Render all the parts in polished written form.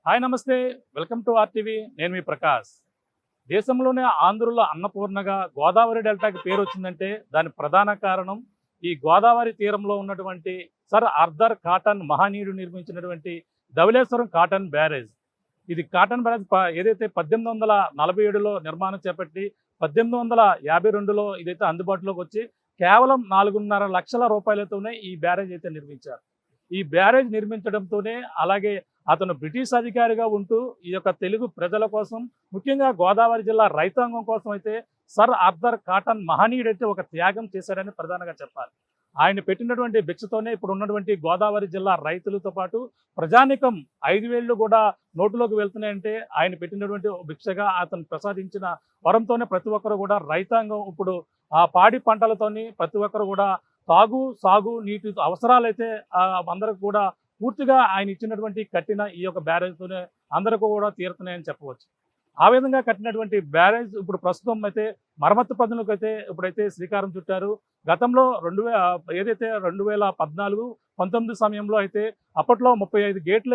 Hi నమస్తే, welcome to RTV. నేను మీ ప్రకాష్. దేశంలోనే ఆంధ్రుల అన్నపూర్ణగా గోదావరి డెల్టాకి పేరు వచ్చిందంటే దాని ప్రధాన కారణం ఈ గోదావరి తీరంలో ఉన్నటువంటి సర్ ఆర్థర్ కాటన్ మహనీయుడు నిర్మించినటువంటి ధవళేశ్వరం కాటన్ బ్యారేజ్. ఇది కాటన్ బ్యారేజ్ ఏదైతే 1847లో నిర్మాణం చేపట్టి 1852లో ఇదైతే అందుబాటులోకి వచ్చి కేవలం 4.5 లక్షల రూపాయలతోనే ఈ బ్యారేజ్ అయితే నిర్మించారు. ఈ బ్యారేజ్ నిర్మించడంతోనే అలాగే అతను బ్రిటిష్ అధికారిగా ఉంటూ ఈ యొక్క తెలుగు ప్రజల కోసం, ముఖ్యంగా గోదావరి జిల్లా రైతాంగం కోసం అయితే సర్ ఆర్థర్ కాటన్ మహనీయుడైతే ఒక త్యాగం చేశాడని ప్రధానంగా చెప్పాలి. ఆయన పెట్టినటువంటి భిక్షతోనే ఇప్పుడు ఉన్నటువంటి గోదావరి జిల్లా రైతులతో పాటు ప్రజానికం 5,000 కూడా నోటులోకి వెళ్తున్నాయంటే ఆయన పెట్టినటువంటి భిక్షగా అతను ప్రసాదించిన వరంతోనే ప్రతి ఒక్కరు కూడా రైతాంగం ఇప్పుడు ఆ పాడి పంటలతోని ప్రతి ఒక్కరు కూడా సాగు నీటి అవసరాలైతే అందరికి కూడా పూర్తిగా ఆయన ఇచ్చినటువంటి కట్టిన ఈ యొక్క బ్యారేజ్తోనే అందరికీ కూడా తీరుతున్నాయని చెప్పవచ్చు. ఆ విధంగా కట్టినటువంటి బ్యారేజ్ ఇప్పుడు ప్రస్తుతం అయితే మరమ్మత్తు పనులకు అయితే ఇప్పుడైతే శ్రీకారం చుట్టారు. గతంలో 2014-19 సమయంలో అయితే అప్పట్లో 35 గేట్ల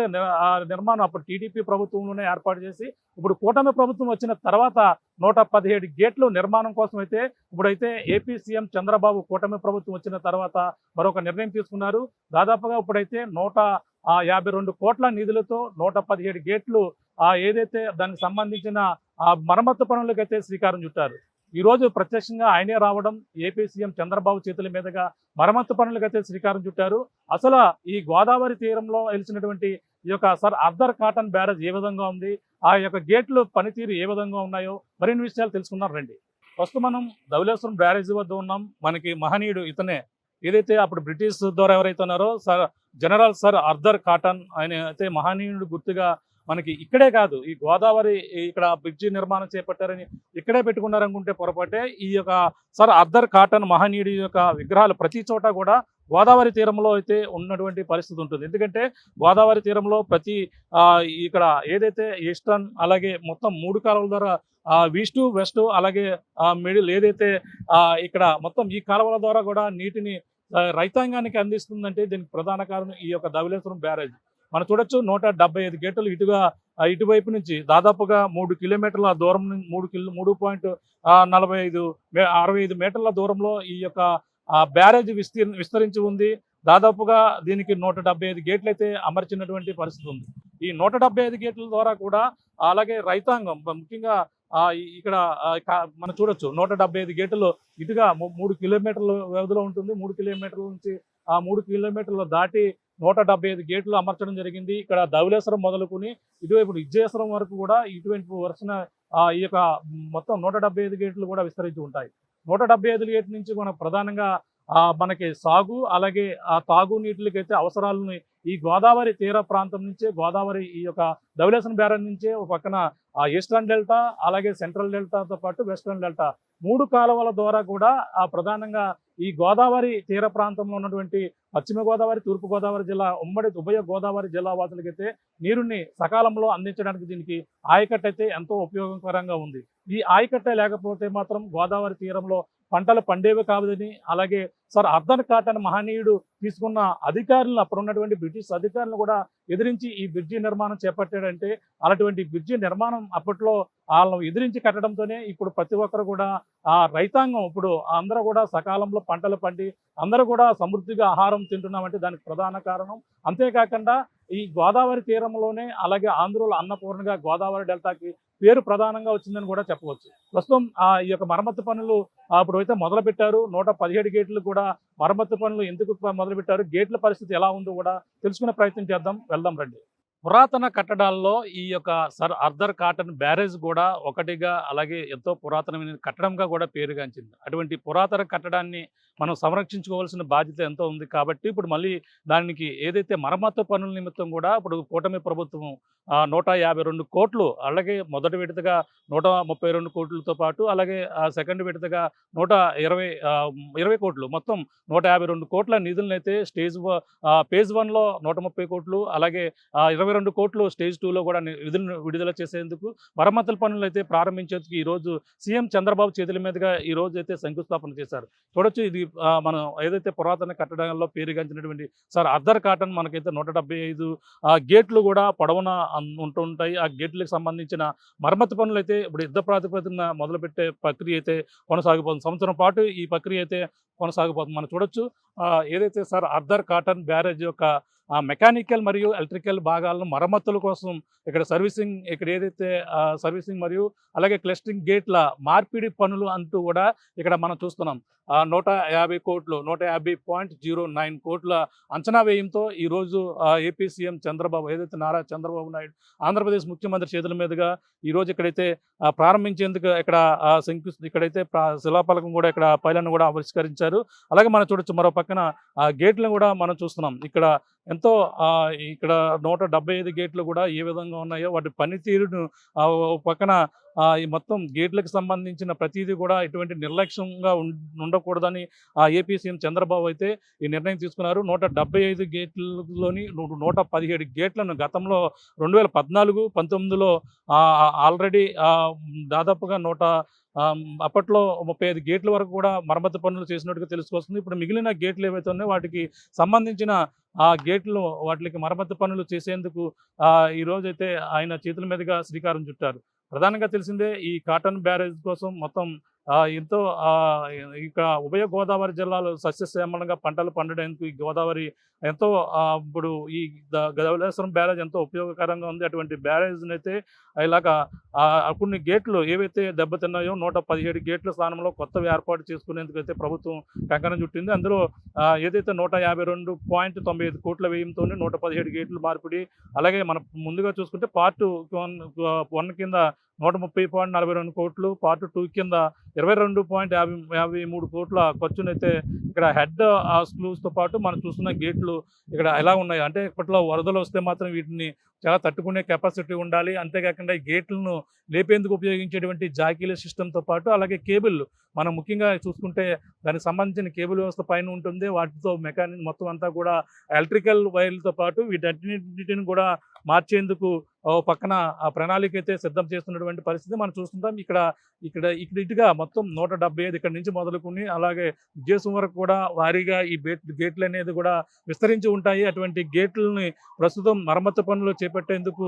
నిర్మాణం అప్పుడు టీడీపీ ప్రభుత్వంలోనే ఏర్పాటు చేసి, ఇప్పుడు కూటమి ప్రభుత్వం వచ్చిన తర్వాత 117 గేట్లు నిర్మాణం కోసం అయితే ఇప్పుడైతే ఏపీ సీఎం చంద్రబాబు కూటమి ప్రభుత్వం వచ్చిన తర్వాత మరొక నిర్ణయం తీసుకున్నారు. దాదాపుగా ఇప్పుడైతే 152 కోట్ల నిధులతో 117 గేట్లు ఏదైతే దానికి సంబంధించిన మరమ్మత్తు పనులకైతే శ్రీకారం చుట్టారు. ఈరోజు ప్రత్యక్షంగా ఆయనే రావడం, ఏపీ సీఎం చంద్రబాబు చేతుల మీదుగా మరమ్మత్తు పనులకైతే శ్రీకారం చుట్టారు. అసలు ఈ గోదావరి తీరంలో వెలిసినటువంటి ఈ యొక్క సర్ ఆర్థర్ కాటన్ బ్యారేజ్ ఏ విధంగా ఉంది, ఆ యొక్క గేట్లు పనితీరు ఏ విధంగా ఉన్నాయో మరిన్ని విషయాలు తెలుసుకుందాం రండి. ప్రస్తుతం మనం ధవళేశ్వరం బ్యారేజ్ వద్ద ఉన్నాం. మనకి మహనీయుడు ఇతనే, ఏదైతే అప్పుడు బ్రిటిష్ ద్వారా ఎవరైతే ఉన్నారో జనరల్ సర్ ఆర్థర్ కాటన్, ఆయన అయితే మహనీయుడు గుర్తుగా మనకి ఇక్కడే కాదు, ఈ గోదావరి ఇక్కడ బ్రిడ్జి నిర్మాణం చేపట్టారని ఇక్కడే పెట్టుకున్నారనుకుంటే పొరపాటే. ఈ యొక్క సర్ ఆర్థర్ కాటన్ మహనీయుడి యొక్క విగ్రహాలు ప్రతి చోట కూడా గోదావరి తీరంలో అయితే ఉన్నటువంటి పరిస్థితి ఉంటుంది. ఎందుకంటే గోదావరి తీరంలో ఇక్కడ ఏదైతే ఈస్టర్న్ అలాగే మొత్తం 3 కాలువల ద్వారా ఈస్ట్ వెస్ట్ అలాగే మిడిల్ ఏదైతే ఇక్కడ మొత్తం ఈ కాలువల ద్వారా కూడా నీటిని రైతాంగానికి అందిస్తుందంటే దీనికి ప్రధాన కారణం ఈ యొక్క ధవళేశ్వరం బ్యారేజ్. మనం చూడొచ్చు 175 గేట్లు ఇటువైపు నుంచి దాదాపుగా 3 కిలోమీటర్ల దూరం, 3.65 మీటర్ల దూరంలో ఈ యొక్క బ్యారేజ్ విస్తరించి ఉంది. దాదాపుగా దీనికి 175 గేట్లు అయితే అమర్చినటువంటి పరిస్థితి ఉంది. ఈ 175 గేట్ల ద్వారా కూడా అలాగే రైతాంగం ముఖ్యంగా ఇక్కడ మనం చూడొచ్చు 175 గేట్లు ఇటుగా 3 కిలోమీటర్ల వ్యవధిలో ఉంటుంది. 3 కిలోమీటర్ల నుంచి 3 కిలోమీటర్లు దాటి 175 గేట్లు అమర్చడం జరిగింది. ఇక్కడ ధవళేశ్వరం మొదలుకొని ఇటువైపు ఇజ్జేశ్వరం వరకు కూడా ఇటువంటి వరుసన ఈ యొక్క మొత్తం 175 గేట్లు కూడా విస్తరించి ఉంటాయి. 175 గేట్ల నుంచి మనకు ప్రధానంగా మనకి సాగు అలాగే తాగునీటికైతే అవసరాలని ఈ గోదావరి తీర ప్రాంతం నుంచే, గోదావరి ఈ యొక్క ధవళేశ్వరం బ్యారేజ్ నుంచే ఒక పక్కన ఈస్టర్న్ డెల్టా అలాగే సెంట్రల్ డెల్టాతో పాటు వెస్టర్న్ డెల్టా 3 కాలువల ద్వారా కూడా ప్రధానంగా ఈ గోదావరి తీర ప్రాంతంలో ఉన్నటువంటి పశ్చిమ గోదావరి, తూర్పు గోదావరి జిల్లా ఉభయ గోదావరి జిల్లా వాసులకైతే నీరుని సకాలంలో అందించడానికి దీనికి ఆయకట్ట అయితే ఎంతో ఉపయోగకరంగా ఉంది. ఈ ఆయకట్ట లేకపోతే మాత్రం గోదావరి తీరంలో పంటలు పండేవి కావదని, అలాగే సర్ ఆర్థర్ కాటన్ మహనీయుడు తీసుకున్న అధికారులను, అప్పుడు ఉన్నటువంటి బ్రిటిష్ అధికారులను కూడా ఎదిరించి ఈ బ్రిడ్జి నిర్మాణం చేపట్టాడంటే, అలాంటి బ్రిడ్జి నిర్మాణం అప్పట్లో వాళ్ళను ఎదిరించి కట్టడంతోనే ఇప్పుడు ప్రతి ఒక్కరు కూడా రైతాంగం ఇప్పుడు అందరూ కూడా సకాలంలో పంటలు పండి అందరూ కూడా సమృద్ధిగా ఆహారం తింటున్నామంటే దానికి ప్రధాన కారణం. అంతేకాకుండా ఈ గోదావరి తీరంలోనే అలాగే ఆంధ్రుల అన్నపూర్ణగా గోదావరి డెల్టాకి పేరు ప్రధానంగా వచ్చిందని కూడా చెప్పవచ్చు. ప్రస్తుతం ఈ యొక్క మరమ్మత్తు పనులు ఇప్పుడు అయితే మొదలుపెట్టారు. 117 గేట్లు కూడా మరమ్మత్తు పనులు ఎందుకు మొదలుపెట్టారు, గేట్ల పరిస్థితి ఎలా ఉందో కూడా తెలుసుకునే ప్రయత్నం వెళ్దాం రండి. పురాతన కట్టడాల్లో ఈ యొక్క సర్ ఆర్థర్ కాటన్ బ్యారేజ్ కూడా ఒకటిగా, అలాగే ఎంతో పురాతనమైన కట్టడంగా కూడా పేరుగాంచింది. అటువంటి పురాతన కట్టడాన్ని మనం సంరక్షించుకోవాల్సిన బాధ్యత ఎంతో ఉంది. కాబట్టి ఇప్పుడు మళ్ళీ దానికి ఏదైతే మరమ్మత్తు పనుల నిమిత్తం కూడా ఇప్పుడు కూటమి ప్రభుత్వం 152 కోట్లు, అలాగే మొదటి విడతగా 132 కోట్లతో పాటు అలాగే సెకండ్ విడతగా 120 కోట్లు, మొత్తం 152 కోట్ల నిధులను అయితే ఫేజ్ 1లో 130 కోట్లు అలాగే 22 కోట్లు స్టేజ్ 2లో కూడా నిధులను విడుదల చేసేందుకు మరమ్మతుల పనులు అయితే ప్రారంభించేందుకు ఈరోజు సీఎం చంద్రబాబు చేతుల మీదుగా ఈ రోజు అయితే శంకుస్థాపన చేశారు. చూడొచ్చు, ఇది మనం ఏదైతే పురాతన కట్టడాల్లో పేరుగాంచినటువంటి సార్ అర్ధర్ కాటన్ మనకైతే 175 గేట్లు కూడా పొడవున ఉంటుంటాయి. ఆ గేట్లకు సంబంధించిన మరమ్మతు పనులు అయితే ఇప్పుడు యుద్ధ ప్రాతిపదికన మొదలుపెట్టే ప్రక్రియ అయితే కొనసాగిపోతుంది. సంవత్సరం పాటు ఈ ప్రక్రియ అయితే కొనసాగిపోతుంది. మనం చూడొచ్చు ఏదైతే సార్ అర్ధర్ కాటన్ బ్యారేజ్ యొక్క మెకానికల్ మరియు ఎలక్ట్రికల్ భాగాలను మరమ్మతుల కోసం ఇక్కడ సర్వీసింగ్ ఇక్కడ ఏదైతే సర్వీసింగ్ మరియు అలాగే క్లస్టరింగ్ గేట్ల మార్పిడి పనులు అంటూ కూడా ఇక్కడ మనం చూస్తున్నాం. 150 కోట్లు 150.09 కోట్ల అంచనా వ్యయంతో ఈరోజు ఏపీ సీఎం చంద్రబాబు ఏదైతే నారా చంద్రబాబు నాయుడు ఆంధ్రప్రదేశ్ ముఖ్యమంత్రి చేతుల మీదుగా ఈరోజు ఇక్కడైతే ప్రారంభించేందుకు ఇక్కడ ఇక్కడైతే శిలాఫలకం కూడా ఇక్కడ పైలను కూడా ఆవిష్కరించారు. అలాగే మనం చూడొచ్చు మరో పక్కన గేట్లను కూడా మనం చూస్తున్నాం. ఇక్కడ ఎంతో ఇక్కడ 175 గేట్లు కూడా ఏ విధంగా ఉన్నాయో వాటి పనితీరును పక్కన ఈ మొత్తం గేట్లకు సంబంధించిన ప్రతిదీ కూడా ఇటువంటి నిర్లక్ష్యంగా ఉండకూడదని ఏపీ సీఎం చంద్రబాబు అయితే ఈ నిర్ణయం తీసుకున్నారు. 175 గేట్లలోని 117 గేట్లను గతంలో 2014, 19లో ఆల్రెడీ దాదాపుగా అప్పట్లో 35 గేట్ల వరకు కూడా మరమ్మతు పనులు చేసినట్టుగా తెలుసుకొస్తుంది. ఇప్పుడు మిగిలిన గేట్లు ఏవైతే ఉన్నాయో వాటికి సంబంధించిన గేట్లు వాటికి మరమ్మతు పనులు చేసేందుకు ఈరోజైతే ఆయన చేతుల మీదుగా శ్రీకారం చుట్టారు. ప్రధానంగా తెలిసిందే ఈ కాటన్ బ్యారేజ్ కోసం మొత్తం ఎంతో ఇక ఉభయ గోదావరి జిల్లాలు సస్యశ్యామలంగా పంటలు పండడానికి ఈ గోదావరి ఎంతో ఇప్పుడు ఈ ధవళేశ్వరం బ్యారేజ్ ఎంతో ఉపయోగకరంగా ఉంది. అటువంటి బ్యారేజ్ని అయితే ఇలాగా కొన్ని గేట్లు ఏవైతే దెబ్బతిన్నాయో 117 గేట్ల స్థానంలో కొత్తవి ఏర్పాటు చేసుకునేందుకు అయితే ప్రభుత్వం కంకణం చుట్టింది. అందులో ఏదైతే 152.95 కోట్ల వ్యయంతో 117 గేట్లు మార్పిడి, అలాగే మనం ముందుగా చూసుకుంటే పార్ట్ 1 కింద 130.42 కోట్లు, పార్ట్ 2 కింద 22.53 కోట్ల ఖర్చునైతే ఇక్కడ హెడ్ స్క్లూస్తో పాటు మనం చూస్తున్న గేట్లు ఇక్కడ ఎలా ఉన్నాయి అంటే ఇప్పట్లో వరదలు వస్తే మాత్రం వీటిని చాలా తట్టుకునే కెపాసిటీ ఉండాలి. అంతేకాకుండా ఈ గేట్లను లేపేందుకు ఉపయోగించేటువంటి జాకీల సిస్టమ్తో పాటు అలాగే కేబుల్ మనం ముఖ్యంగా చూసుకుంటే దానికి సంబంధించిన కేబుల్ వ్యవస్థ పైన ఉంటుంది. వాటితో మెకానిక్ మొత్తం అంతా కూడా ఎలక్ట్రికల్ వైర్లతో పాటు వీటన్నిటిని కూడా మార్చేందుకు పక్కన ఆ ప్రణాళిక అయితే సిద్ధం చేస్తున్నటువంటి పరిస్థితి మనం చూస్తుంటాం. ఇక్కడ ఇటుగా మొత్తం 175 ఇక్కడ నుంచి మొదలుకొని అలాగే విజయసం వరకు కూడా వారీగా ఈ గేట్లు అనేది కూడా విస్తరించి ఉంటాయి. అటువంటి గేట్లని ప్రస్తుతం మరమ్మతు పనులు చేపట్టేందుకు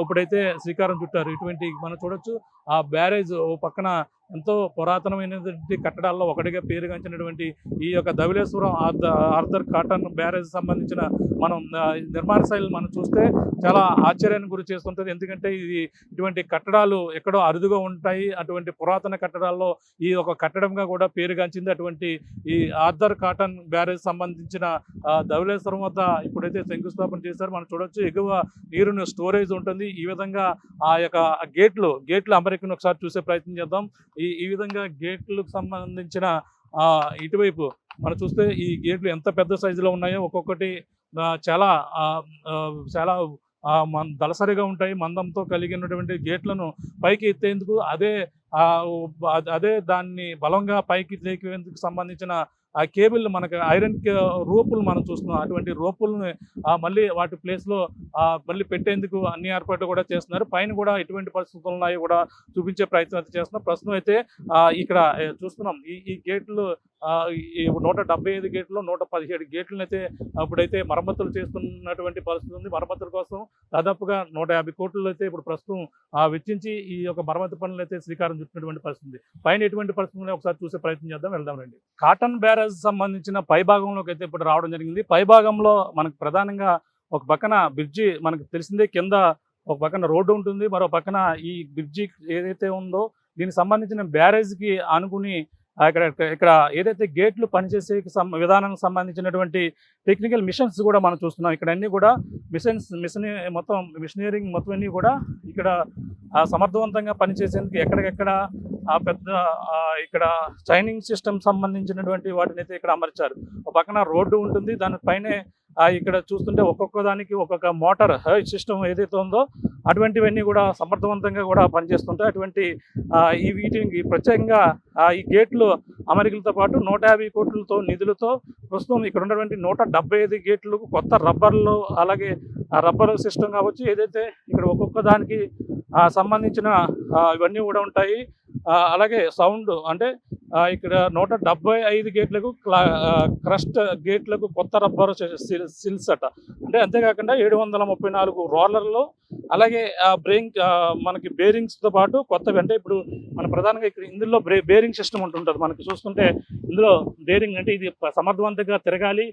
ఇప్పుడైతే శ్రీకారం చుట్టారు. ఇటువంటి మనం చూడొచ్చు ఆ బ్యారేజ్ పక్కన ఎంతో పురాతనమైనటువంటి కట్టడాల్లో ఒకటిగా పేరుగాంచినటువంటి ఈ యొక్క ధవళేశ్వరం ఆర్థర్ కాటన్ బ్యారేజ్ సంబంధించిన మనం నిర్మాణ శైలి మనం చూస్తే చాలా ఆశ్చర్యానికి గురి చేస్తుంటుంది. ఎందుకంటే ఇటువంటి కట్టడాలు ఎక్కడో అరుదుగా ఉంటాయి. అటువంటి పురాతన కట్టడాల్లో ఈ ఒక కట్టడంగా కూడా పేరుగాంచింది. అటువంటి ఈ ఆర్థర్ కాటన్ బ్యారేజ్ సంబంధించిన ధవళేశ్వరం వద్ద ఇప్పుడైతే శంకుస్థాపన చేశారు. మనం చూడొచ్చు ఎగువ నీరును స్టోరేజ్ ఉంటుంది. ఈ విధంగా ఆ యొక్క గేట్లు అమరికను ఒకసారి చూసే ప్రయత్నం చేద్దాం. ఈ విధంగా గేట్లకు సంబంధించిన ఇటువైపు మనం చూస్తే ఈ గేట్లు ఎంత పెద్ద సైజులో ఉన్నాయో ఒక్కొక్కటి చాలా దళసరిగా ఉంటాయి. మందంతో కలిగినటువంటి గేట్లను పైకి ఎత్తేందుకు అదే దాన్ని బలంగా పైకి లేకేందుకు సంబంధించిన ఆ కేబుల్ మనకు ఐరన్ రోపులు మనం చూస్తున్నాం. అటువంటి రోపుల్ని మళ్ళీ వాటి ప్లేస్లో మళ్ళీ పెట్టేందుకు అన్ని ఏర్పాట్లు కూడా చేస్తున్నారు. పైన కూడా ఎటువంటి పరిస్థితులు ఉన్నాయో కూడా చూపించే ప్రయత్నం అయితే చేస్తున్నారు. ప్రస్తుతం అయితే ఇక్కడ చూస్తున్నాం ఈ గేట్లు 175 గేట్లు 117 గేట్లను అయితే ఇప్పుడైతే మరమ్మతులు చేస్తున్నటువంటి పరిస్థితి ఉంది. మరమ్మతుల కోసం దాదాపుగా 150 కోట్లు అయితే ఇప్పుడు ప్రస్తుతం వెచ్చించి ఈ యొక్క మరమ్మతు పనులు అయితే శ్రీకారం చుట్టినటువంటి పరిస్థితి. పైన ఎటువంటి పరిస్థితులు ఒకసారి చూసే ప్రయత్నం చేద్దాం, వెళ్దాం రండి. కాటన్ బ్యారేజ్ సంబంధించిన పై భాగంలోకి అయితే ఇప్పుడు రావడం జరిగింది. పై భాగంలో మనకు ప్రధానంగా ఒక పక్కన బ్రిడ్జి మనకు తెలిసిందే, కింద ఒక పక్కన రోడ్డు ఉంటుంది, మరో పక్కన ఈ బ్రిడ్జి ఏదైతే ఉందో దీనికి సంబంధించిన బ్యారేజ్కి ఆనుకుని ఇక్కడ ఏదైతే గేట్లు పనిచేసే విధానానికి సంబంధించినటువంటి టెక్నికల్ మిషన్స్ కూడా మనం చూస్తున్నాం. ఇక్కడ అన్నీ కూడా మిషనరీంగ్ మొత్తం అన్నీ కూడా ఇక్కడ సమర్థవంతంగా పనిచేసేందుకు ఎక్కడికెక్కడ పెద్ద ఇక్కడ చైనింగ్ సిస్టమ్ సంబంధించినటువంటి వాటిని అయితే ఇక్కడ అమర్చారు. ఒక పక్కన రోడ్డు ఉంటుంది, దానిపైనే ఇక్కడ చూస్తుంటే ఒక్కొక్క దానికి ఒక్కొక్క మోటార్ సిస్టమ్ ఏదైతే ఉందో అటువంటివన్నీ కూడా సమర్థవంతంగా కూడా పనిచేస్తుంటాయి. అటువంటి వీటికి ప్రత్యేకంగా ఈ గేట్లు అమరికలతో పాటు 150 కోట్లతో నిధులతో ప్రస్తుతం ఇక్కడ ఉన్నటువంటి 175 గేట్లు కొత్త రబ్బర్లు అలాగే రబ్బర్ సిస్టమ్ కావచ్చు ఏదైతే ఇక్కడ ఒక్కొక్క దానికి సంబంధించిన ఇవన్నీ కూడా ఉంటాయి. అలాగే సౌండ్ అంటే ఇక్కడ 175 గేట్లకు క్రస్ట్ గేట్లకు కొత్త రబ్బర్ సిల్స్ అట. అంటే అంతేకాకుండా 734 రోలర్లు, అలాగే మనకి బేరింగ్స్తో పాటు కొత్తవి. అంటే ఇప్పుడు మన ప్రధానంగా ఇక్కడ ఇందులో బేరింగ్ సిస్టమ్ ఉంటుంటుంది. మనకి చూస్తుంటే ఇందులో బేరింగ్ అంటే ఇది సమర్థవంతంగా తిరగాలి,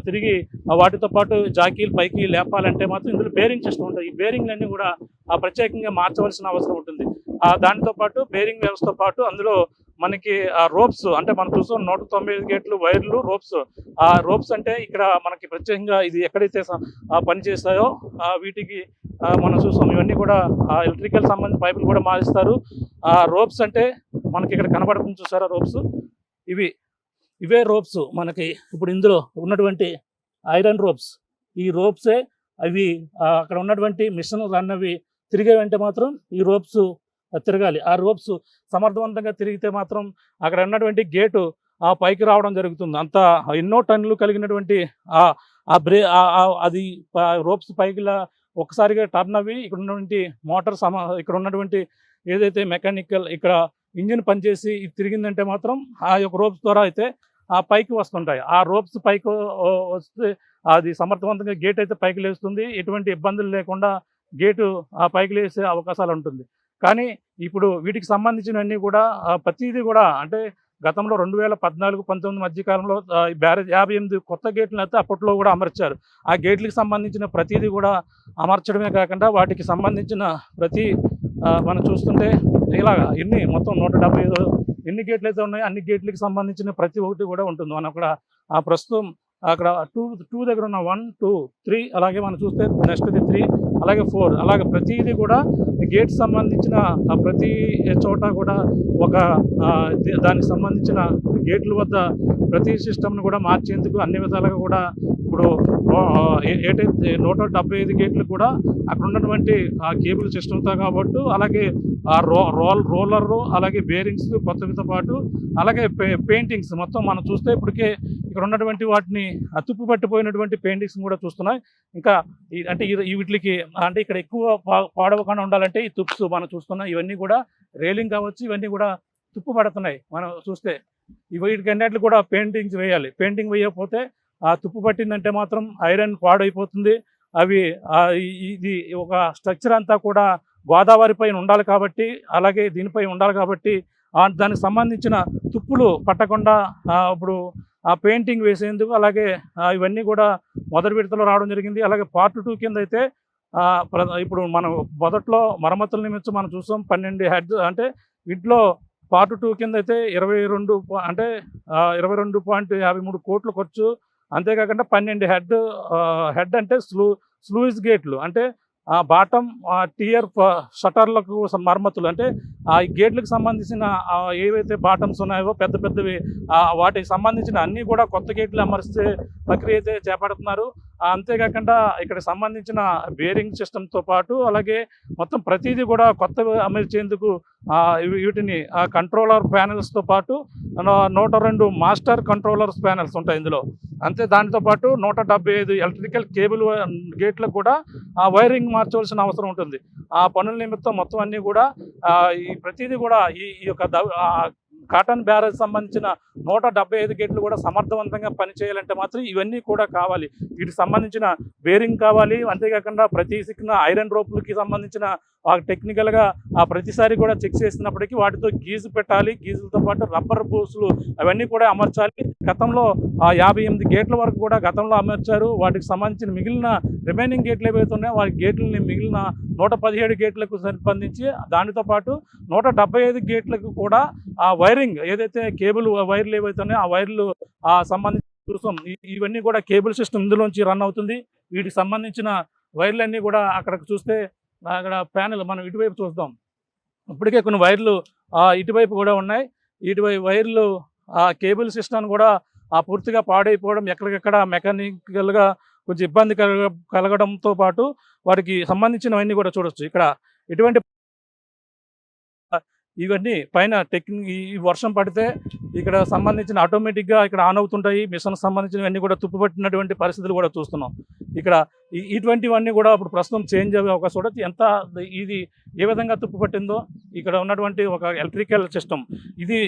తిరిగి వాటితో పాటు జాకీలు పైకి లేపాలంటే మాత్రం ఇందులో బేరింగ్ సిస్టమ్ ఉంటుంది. ఈ బేరింగ్లన్నీ కూడా ప్రత్యేకంగా మార్చవలసిన అవసరం ఉంటుంది. దానితో పాటు బేరింగ్ వ్యవస్థతో పాటు అందులో మనకి రోప్స్, అంటే మనం చూసాం 195 గేట్లు వైర్లు, రోప్స్. ఆ రోప్స్ అంటే ఇక్కడ మనకి ప్రత్యేకంగా ఇది ఎక్కడైతే పనిచేస్తాయో వీటికి మనం చూసాం ఇవన్నీ కూడా ఎలక్ట్రికల్ సంబంధించిన పైపులు కూడా మారుస్తారు. రోప్స్ అంటే మనకి ఇక్కడ కనబడుతుంది, చూసారా రోప్స్, ఇవే రోప్స్ మనకి ఇప్పుడు ఇందులో ఉన్నటువంటి ఐరన్ రోప్స్. ఈ రోప్సే అవి అక్కడ ఉన్నటువంటి మిషన్ రన్ అవి తిరిగే వెంట మాత్రం ఈ రోప్స్ తిరగాలి. ఆ రోప్స్ సమర్థవంతంగా తిరిగితే మాత్రం అక్కడ ఉన్నటువంటి గేటు పైకి రావడం జరుగుతుంది. అంత ఎన్నో టన్నులు కలిగినటువంటి అది రోప్స్ పైకి ఒక్కసారిగా టర్న్ అవి ఇక్కడ ఉన్నటువంటి మోటార్ ఇక్కడ ఉన్నటువంటి ఏదైతే మెకానికల్ ఇక్కడ ఇంజిన్ పనిచేసి ఇది తిరిగిందంటే మాత్రం ఆ యొక్క రోప్స్ ద్వారా అయితే పైకి వస్తుంటాయి. ఆ రోప్స్ పైకి వస్తే అది సమర్థవంతంగా గేట్ అయితే పైకి లేస్తుంది. ఎటువంటి ఇబ్బందులు లేకుండా గేటు పైకి లేసే అవకాశాలు ఉంటుంది. కానీ ఇప్పుడు వీటికి సంబంధించినవన్నీ కూడా ప్రతిదీ కూడా అంటే గతంలో 2014-19 మధ్యకాలంలో బ్యారేజ్ 58 కొత్త గేట్లను అయితే అప్పట్లో కూడా అమర్చారు. ఆ గేట్లకు సంబంధించిన ప్రతిదీ కూడా అమర్చడమే కాకుండా వాటికి సంబంధించిన ప్రతి మనం చూస్తుంటే ఇలాగా మొత్తం 175 ఎన్ని గేట్లు అయితే ఉన్నాయో అన్ని గేట్లకు సంబంధించిన ప్రతి ఒక్కటి కూడా ఉంటుంది. మనం అక్కడ ప్రస్తుతం అక్కడ 2 దగ్గర ఉన్న 1, 2, 3 అలాగే మనం చూస్తే నెక్స్ట్ 3 అలాగే 4 అలాగే ప్రతిదీ కూడా గేట్ సంబంధించిన ప్రతి చోట కూడా ఒక దానికి సంబంధించిన గేట్ల వద్ద ప్రతి సిస్టమ్ను కూడా మార్చేందుకు అన్ని విధాలుగా కూడా ఇప్పుడు ఏదైతే 175 గేట్లు కూడా అక్కడ ఉన్నటువంటి కేబుల్ సిస్టమ్తో కాబట్టి అలాగే రోలరు అలాగే బేరింగ్స్ కొత్తవితో పాటు అలాగే పెయింటింగ్స్ మొత్తం మనం చూస్తే ఇప్పటికే ఇక్కడ ఉన్నటువంటి వాటిని తుప్పు పట్టిపోయినటువంటి పెయింటింగ్స్ కూడా చూస్తున్నాయి. ఇంకా అంటే వీటికి అంటే ఇక్కడ ఎక్కువ పాడవకుండా ఉండాలంటే ఈ తుప్స్ మనం చూస్తున్నాం. ఇవన్నీ కూడా రైలింగ్ కావచ్చు, ఇవన్నీ కూడా తుప్పు పడుతున్నాయి. మనం చూస్తే వీటికన్నిటికి కూడా పెయింటింగ్స్ వేయాలి. పెయింటింగ్ వేయకపోతే తుప్పు పట్టిందంటే మాత్రం ఐరన్ పాడైపోతుంది. ఇది ఒక స్ట్రక్చర్ అంతా కూడా గోదావరి పైన ఉండాలి కాబట్టి అలాగే దీనిపై ఉండాలి కాబట్టి దానికి సంబంధించిన తుప్పులు పట్టకుండా ఇప్పుడు పెయింటింగ్ వేసేందుకు అలాగే ఇవన్నీ కూడా మొదటి విడతలో రావడం జరిగింది. అలాగే పార్ట్ 2 కింద అయితే ఇప్పుడు మనం మొదట్లో మరమ్మతుల నిమిత్తం మనం చూసాం 12 హెడ్, అంటే ఇంట్లో పార్ట్ 2 కింద అయితే 22.53 కోట్లు ఖర్చు. అంతేకాకుండా 12 హెడ్ అంటే స్లూయిస్ గేట్లు, అంటే బాటమ్ టియర్ షటర్లకు మరమ్మతులు. అంటే ఆ గేట్లకు సంబంధించిన ఏవైతే బాటమ్స్ ఉన్నాయో పెద్ద పెద్దవి వాటికి సంబంధించిన అన్నీ కూడా కొత్త గేట్లు అమర్చే ప్రక్రియ అయితే చేపడుతున్నారు. అంతేకాకుండా ఇక్కడ సంబంధించిన బేరింగ్ సిస్టమ్తో పాటు అలాగే మొత్తం ప్రతిదీ కూడా కొత్తవి అమర్చేందుకు వీటిని కంట్రోలర్ ప్యానెల్స్తో పాటు 102 మాస్టర్ కంట్రోలర్స్ ప్యానెల్స్ ఉంటాయి ఇందులో. అంతే దానితో పాటు 175 ఎలక్ట్రికల్ కేబుల్ గేట్లకు కూడా వైరింగ్ మార్చవలసిన అవసరం ఉంటుంది. ఆ పనుల నిమిత్తం మొత్తం అన్నీ కూడా ఈ ప్రతిదీ కూడా ఈ యొక్క కాటన్ బ్యారేజ్ సంబంధించిన 175 గేట్లు కూడా సమర్థవంతంగా పనిచేయాలంటే మాత్రం ఇవన్నీ కూడా కావాలి. వీటికి సంబంధించిన బేరింగ్ కావాలి. అంతేకాకుండా ప్రతి సిక్కిన ఐరన్ రోపులకి సంబంధించిన టెక్నికల్గా ప్రతిసారి కూడా చెక్ చేసినప్పటికీ వాటితో గీజు పెట్టాలి. గీజులతో పాటు రబ్బర్ బూసులు అవన్నీ కూడా అమర్చాలి. గతంలో 58 గేట్ల వరకు కూడా గతంలో అమర్చారు. వాటికి సంబంధించిన మిగిలిన రిమైనింగ్ గేట్లు ఏవైతే ఉన్నాయో వాటి గేట్లని మిగిలిన 117 గేట్లకు సంబంధించి దానితో పాటు 175 గేట్లకు కూడా వైరింగ్ ఏదైతే కేబుల్ వైర్లు ఏవైతే ఉన్నాయో ఆ వైర్లు సంబంధించి చూసాం. ఇవన్నీ కూడా కేబుల్ సిస్టమ్ ఇందులోంచి రన్ అవుతుంది. వీటికి సంబంధించిన వైర్లన్నీ కూడా అక్కడికి చూస్తే అక్కడ ప్యానెల్ మనం ఇటువైపు చూద్దాం. ఇప్పటికే కొన్ని వైర్లు ఇటువైపు కూడా ఉన్నాయి. ఇటువైపు వైర్లు కేబుల్ సిస్టమ్ కూడా పూర్తిగా పాడైపోవడం, ఎక్కడికెక్కడ మెకానికల్గా కొంచెం ఇబ్బంది కలగడంతో పాటు వాటికి సంబంధించినవన్నీ కూడా చూడొచ్చు. ఇక్కడ ఇటువంటి ఇవన్నీ పైన ఈ వర్షం పడితే ఇక్కడ సంబంధించిన ఆటోమేటిక్గా ఇక్కడ ఆన్ అవుతుంటాయి. మిషన్ సంబంధించినవన్నీ కూడా తుప్పుపట్టినటువంటి పరిస్థితులు కూడా చూస్తున్నాం. ఇక్కడ ఇటువంటివన్నీ కూడా ఇప్పుడు ప్రస్తుతం చేంజ్ అయ్యే అవకాశం కూడా ఎంత ఇది ఏ విధంగా తుప్పుపట్టిందో ఇక్కడ ఉన్నటువంటి ఒక ఎలక్ట్రికల్ సిస్టమ్ ఇది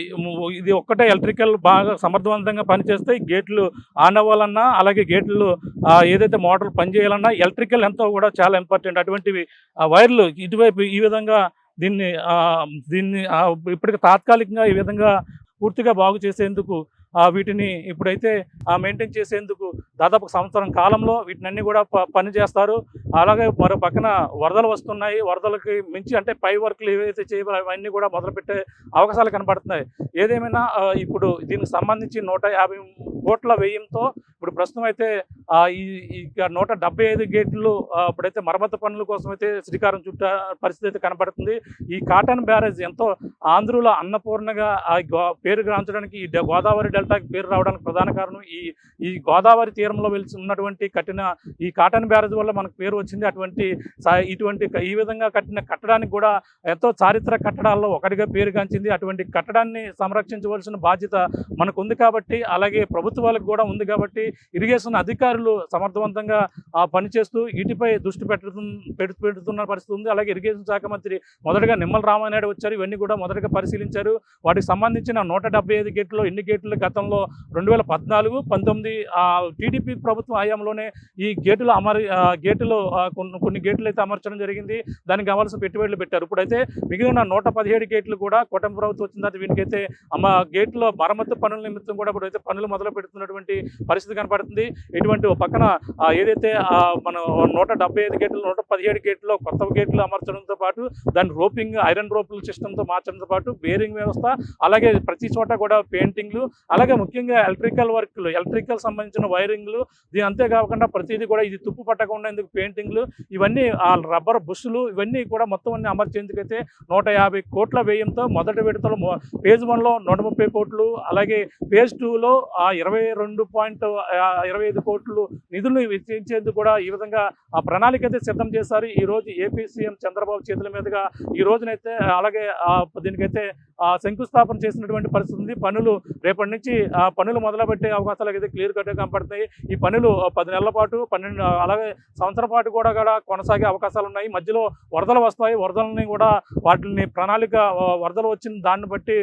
ఒక్కటే ఎలక్ట్రికల్ బాగా సమర్థవంతంగా పనిచేస్తే గేట్లు ఆన్ అవ్వాలన్నా అలాగే గేట్లు ఏదైతే మోటార్లు పనిచేయాలన్నా ఎలక్ట్రికల్ ఎంతో కూడా చాలా ఇంపార్టెంట్. అటువంటివి వైర్లు ఇటువైపు ఈ విధంగా దీన్ని ఇప్పటికి తాత్కాలికంగా ఈ విధంగా పూర్తిగా బాగు చేసేందుకు వీటిని ఇప్పుడైతే మెయింటైన్ చేసేందుకు దాదాపు సంవత్సరం కాలంలో వీటినన్నీ కూడా పని చేస్తారు. అలాగే మరో పక్కన వరదలు వస్తున్నాయి. వరదలకి మించి అంటే పై వర్క్లు ఏవైతే చేయాలో అవన్నీ కూడా మొదలుపెట్టే అవకాశాలు కనబడుతున్నాయి. ఏదేమైనా ఇప్పుడు దీనికి సంబంధించి 150 కోట్ల వ్యయంతో ఇప్పుడు ప్రస్తుతం అయితే ఈ 175 గేట్లు ఇప్పుడైతే మరమ్మతు పనుల కోసం అయితే శ్రీకారం చుట్టా పరిస్థితి అయితే కనబడుతుంది. ఈ కాటన్ బ్యారేజ్ ఎంతో ఆంధ్రుల అన్నపూర్ణగా పేరు గాంచడానికి ఈ గోదావరి డెల్టాకి పేరు రావడానికి ప్రధాన కారణం ఈ గోదావరి తీరంలో వెలిసి ఉన్నటువంటి ఈ కాటన్ బ్యారేజ్ వల్ల మనకు పేరు వచ్చింది. ఇటువంటి ఈ విధంగా కట్టడానికి కూడా ఎంతో చారిత్రక కట్టడాల్లో ఒకటిగా పేరుగాంచింది. అటువంటి కట్టడాన్ని సంరక్షించవలసిన బాధ్యత మనకు ఉంది కాబట్టి, అలాగే ప్రభుత్వాలకు కూడా ఉంది కాబట్టి ఇరిగేషన్ అధికారులు సమర్థవంతంగా పనిచేస్తూ వీటిపై దృష్టి పెడుతున్న పరిస్థితి ఉంది. అలాగే ఇరిగేషన్ శాఖ మంత్రి మొదటగా నిమ్మల రామానాయుడు వచ్చారు. ఇవన్నీ కూడా మొదటగా పరిశీలించారు. వాటికి సంబంధించిన 175 గేట్లు ఎన్ని గేట్లు గతంలో 2014, 19 టీడీపీ ప్రభుత్వం హయాంలోనే ఈ గేటులో కొన్ని గేట్లు అయితే అమర్చడం జరిగింది. దానికి కావాల్సిన పెట్టుబడులు పెట్టారు. ఇప్పుడైతే మిగిలిన 117 గేట్లు కూడా కూటమి ప్రభుత్వం వచ్చిన తర్వాత వీటికైతే గేట్లో మరమ్మతు పనుల నిమిత్తం కూడా ఇప్పుడైతే పనులు మొదలు పెడుతున్నటువంటి పరిస్థితి కనపడుతుంది. ఇటువంటి పక్కన ఏదైతే మన 175 గేట్లు 117 గేట్లో కొత్త గేట్లు అమర్చడంతో పాటు దాని రోపింగ్ ఐరన్ రోపుల సిస్టమ్తో మార్చడంతో పాటు బేరింగ్ వ్యవస్థ, అలాగే ప్రతి చోట కూడా పెయింటింగ్లు, అలాగే ముఖ్యంగా ఎలక్ట్రికల్ సంబంధించిన వైరింగ్లు, దీని అంతేకాకుండా ప్రతిదీ కూడా ఇది తుప్పు పట్టకుండా ఎందుకు పెయింటింగ్లు, ఇవన్నీ రబ్బర్ బుష్లు ఇవన్నీ కూడా మొత్తం అన్ని అమర్చేందుకైతే 150 కోట్ల వ్యయంతో మొదటి విడతలో ఫేజ్ 1లో 130 కోట్లు, అలాగే ఫేజ్ 2లో 22.25 కోట్లు నిధులను వెచ్చించేందుకు కూడా ఈ విధంగా ప్రణాళిక అయితే సిద్ధం చేశారు. ఈ రోజు ఏపీ సీఎం చంద్రబాబు చేతుల మీదుగా ఈ రోజునైతే అలాగే దీనికైతే శంకుస్థాపన చేసినటువంటి పరిస్థితి ఉంది. పనులు రేపటి నుంచి పనులు మొదలుపెట్టే అవకాశాలు అయితే క్లియర్ కట్గా కనపడుతున్నాయి. ఈ పనులు 10 నెలల పాటు 12 అలాగే సంవత్సరం పాటు కూడా కొనసాగే అవకాశాలు ఉన్నాయి. మధ్యలో వరదలు వస్తాయి. వరదలని కూడా వాటిని ప్రణాళిక వరదలు వచ్చిన దాన్ని బట్టి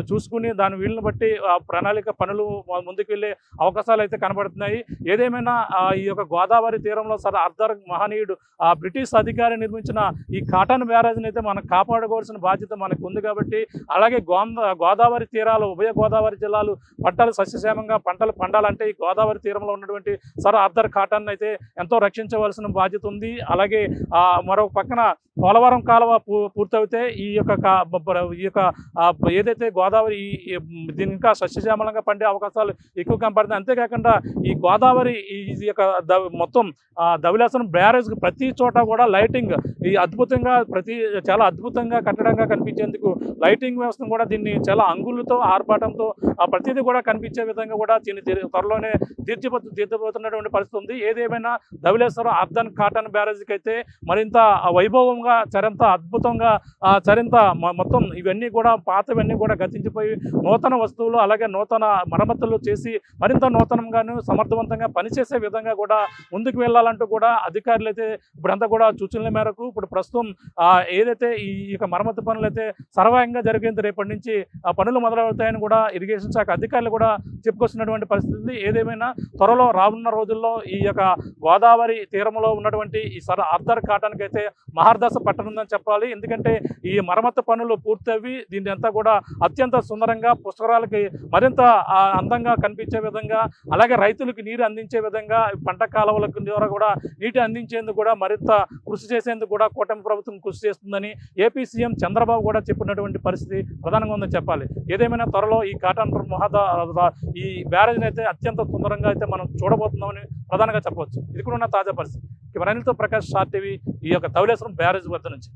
చూసుకుని దాని వీళ్ళని బట్టి ప్రణాళిక పనులు ముందుకు వెళ్ళే అవకాశాలు అయితే కనబడుతున్నాయి. ఏదేమైనా ఈ యొక్క గోదావరి తీరంలో సర్ ఆర్థర్ మహనీయుడు బ్రిటిష్ అధికారి నిర్మించిన ఈ కాటన్ బ్యారేజ్ని అయితే మనం కాపాడుకోవాల్సిన బాధ్యత మనకు ఉంది కాబట్టి, అలాగే గోదావరి తీరాలు ఉభయ గోదావరి జిల్లాలు పంటలు సస్యశ్యామంగా పంటలు పండాలంటే ఈ గోదావరి తీరంలో ఉన్నటువంటి సర్ ఆర్థర్ కాటన్ అయితే ఎంతో రక్షించవలసిన బాధ్యత ఉంది. అలాగే మరొక పక్కన పోలవరం కాలువ పూర్తయితే ఈ యొక్క ఏదైతే గోదావరి దీని ఇంకా సస్యశ్యామలంగా పండే అవకాశాలు ఎక్కువ కనపడుతుంది. అంతేకాకుండా ఈ గోదావరి ఈ యొక్క మొత్తం ధవళేశ్వరం బ్యారేజ్ ప్రతి చోట కూడా లైటింగ్ అద్భుతంగా చాలా అద్భుతంగా కట్టడంగా కనిపించేందుకు లైటింగ్ వ్యవస్థను కూడా దీన్ని చాలా అంగులతో ఆర్భాటంతో ప్రతిదీ కూడా కనిపించే విధంగా కూడా త్వరలోనే తీర్చిపోతున్నటువంటి పరిస్థితి ఉంది. ఏదేమైనా ధవళేశ్వరం ఆర్థర్ కాటన్ బ్యారేజ్కి అయితే మరింత వైభవంగా చరింత అద్భుతంగా మొత్తం ఇవన్నీ కూడా పాతవన్నీ కూడా గతించిపోయి నూతన వస్తువులు అలాగే నూతన మరమ్మతులు చేసి మరింత నూతనంగాను సమర్థవంతంగా పనిచేసే విధంగా కూడా ముందుకు వెళ్ళాలంటూ కూడా అధికారులు అయితే ఇప్పుడంతా కూడా సూచనల మేరకు ఇప్పుడు ప్రస్తుతం ఏదైతే ఈ యొక్క మరమ్మతు పనులు అయితే సర్వాంగంగా జరిగేంత రేపటి నుంచి పనులు మొదలవుతాయని కూడా ఇరిగేషన్ శాఖ అధికారులు కూడా చెప్పుకొస్తున్నటువంటి పరిస్థితి. ఏదేమైనా త్వరలో రానున్న రోజుల్లో ఈ యొక్క గోదావరి తీరంలో ఉన్నటువంటి ఈ సర్ ఆర్థర్ కాటన్కి అయితే మహర్దశ పట్టనుందని చెప్పాలి. ఎందుకంటే ఈ మరమ్మతు పనులు పూర్తవి దీన్ని అంతా కూడా అత్యంత సుందరంగా పుష్కరాలకి మరింత అందంగా కనిపించే విధంగా, అలాగే రైతులకు నీరు అందించే విధంగా పంట కాలువలకు ద్వారా కూడా నీటి అందించేందుకు కూడా మరింత కృషి చేసేందుకు కూడా కూటమి ప్రభుత్వం కృషి చేస్తుందని ఏపీ సీఎం చంద్రబాబు కూడా చెప్పినటువంటి పరిస్థితి ప్రధానంగా ఉందని చెప్పాలి. ఏదేమైనా త్వరలో ఈ కాటన్ ఈ బ్యారేజ్ని అయితే అత్యంత సుందరంగా అయితే మనం చూడబోతున్నామని ప్రధానంగా చెప్పవచ్చు. ఇది కూడా ఉన్న తాజా పరిస్థితి. అనిల్తో ప్రకాష్, స్టార్ టీవీ, ఈ యొక్క ధవళేశ్వరం బ్యారేజ్ వద్ద నుంచి.